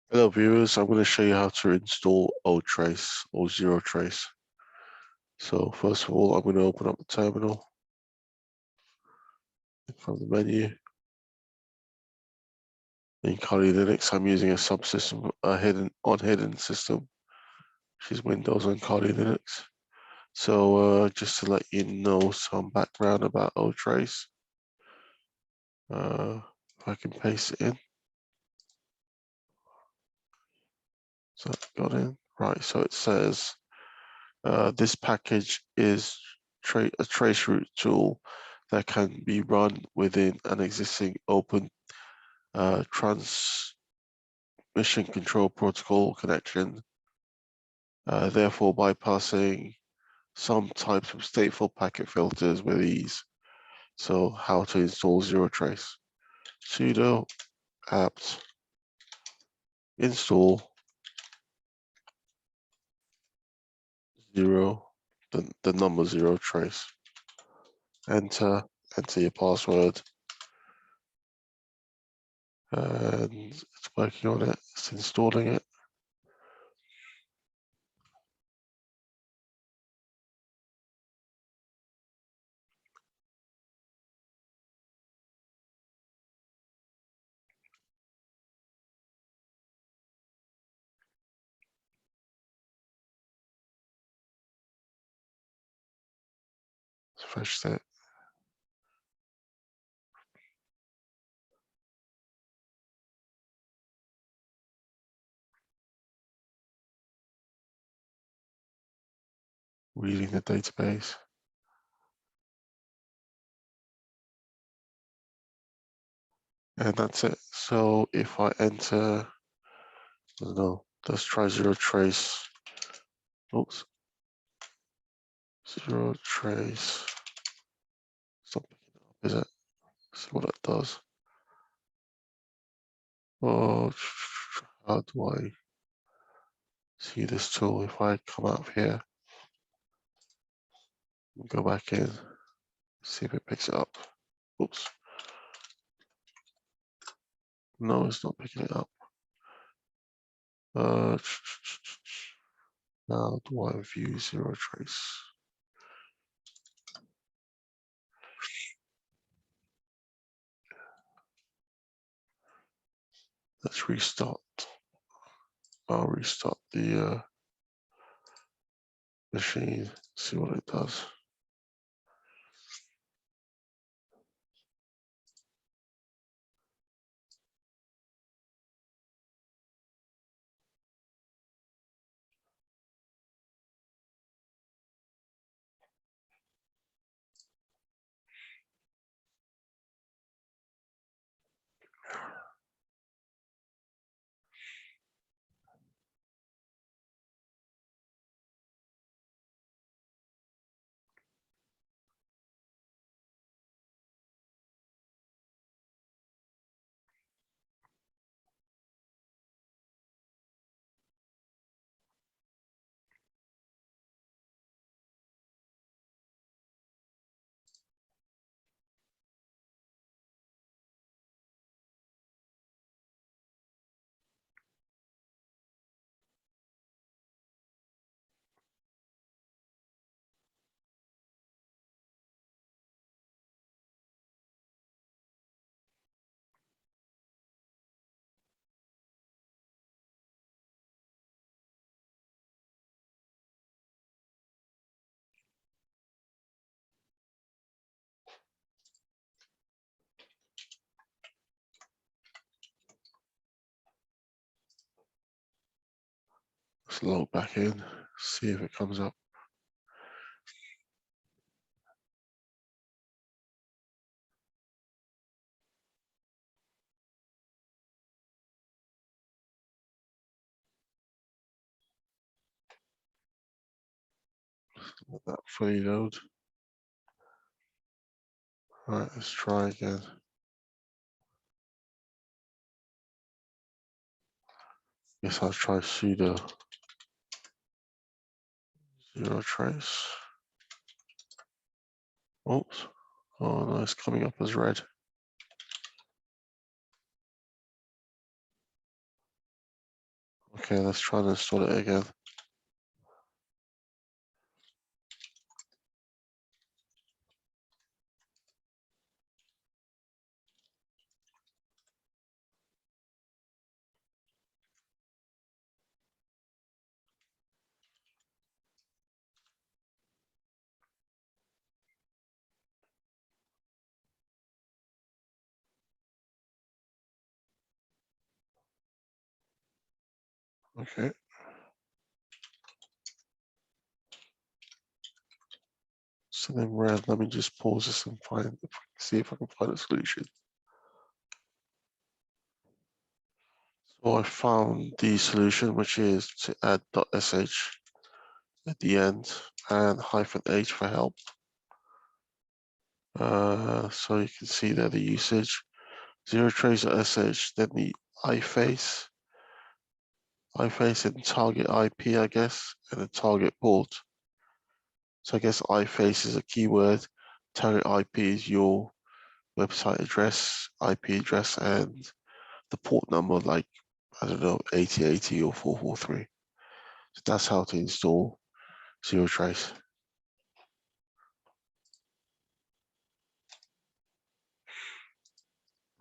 Hello viewers, I'm going to show you how to install 0trace or 0trace. So first of all, I'm going to open up the terminal from the menu. In Kali Linux, I'm using a subsystem, a hidden system, which is Windows on Kali Linux. So just to let you know some background about 0trace, if I can paste it in. So that got in. Right, so it says this package is a traceroute tool that can be run within an existing open transmission control protocol connection, therefore bypassing some types of stateful packet filters with ease. So how to install 0trace. Sudo apt install 0trace. Enter your password. And it's working on it, it's installing it. Fresh set. Reading the database. And that's it. So if I enter, I don't know, let's try 0trace. Oops. 0trace. Stop picking it up, is it? See what it does. Oh, how do I see this tool? If I come out of here, go back in, see if it picks it up. Oops. No, it's not picking it up. How do I view 0trace? Let's restart. I'll restart the machine, see what it does. Let's log back in, see if it comes up. Let that fully load. All right, let's try again. Guess I'll try sudo 0trace. Oops. Oh no, it's coming up as red. Okay, let's try and install it again. Okay. So then let me just pause this and see if I can find a solution. So I found the solution, which is to add .sh at the end and -h for help. So you can see there the usage, 0trace.sh, then the iFace and target IP, I guess, and the target port. So I guess iFace is a keyword, target IP is your website address, IP address, and the port number, like, I don't know, 8080 or 443. So that's how to install 0trace.